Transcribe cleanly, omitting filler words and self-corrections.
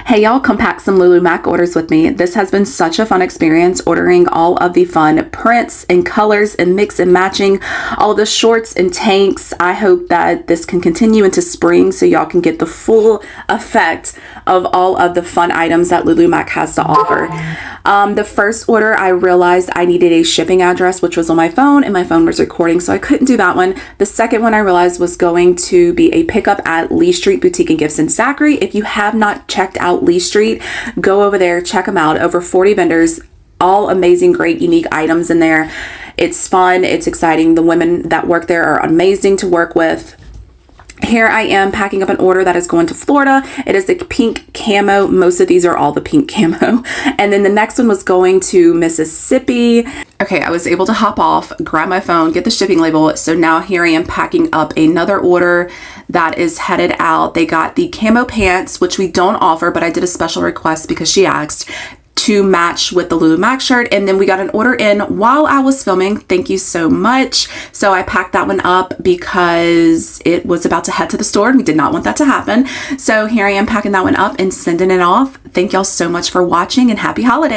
Hey y'all, come pack some Lulu Mac orders with me. This has been such a fun experience ordering all of the fun prints and colors and mix and matching all of the shorts and tanks. I hope that this can continue into spring so y'all can get the full effect of all of the fun items that Lulu Mac has to offer. The first order, I realized I needed a shipping address, which was on my phone, and my phone was recording, so I couldn't do that one. The second one I realized was going to be a pickup at Lee Street Boutique and Gifts in Zachary. If you have not checked out Lee Street, go over there, check them out. Over 40 vendors, all amazing, great, unique items in there. It's fun, it's exciting. The women that work there are amazing to work with. Here I am packing up an order that is going to Florida. It is the pink camo. Most of these are all the pink camo. And then the next one was going to Mississippi. Okay, I was able to hop off, grab my phone, get the shipping label. So now here I am packing up another order that is headed out. They got the camo pants, which we don't offer, but I did a special request because she asked to match with the Lulu Mac shirt. And then we got an order in while I was filming. Thank you so much. So I packed that one up because it was about to head to the store and we did not want that to happen. So here I am packing that one up and sending it off. Thank y'all so much for watching and happy holidays.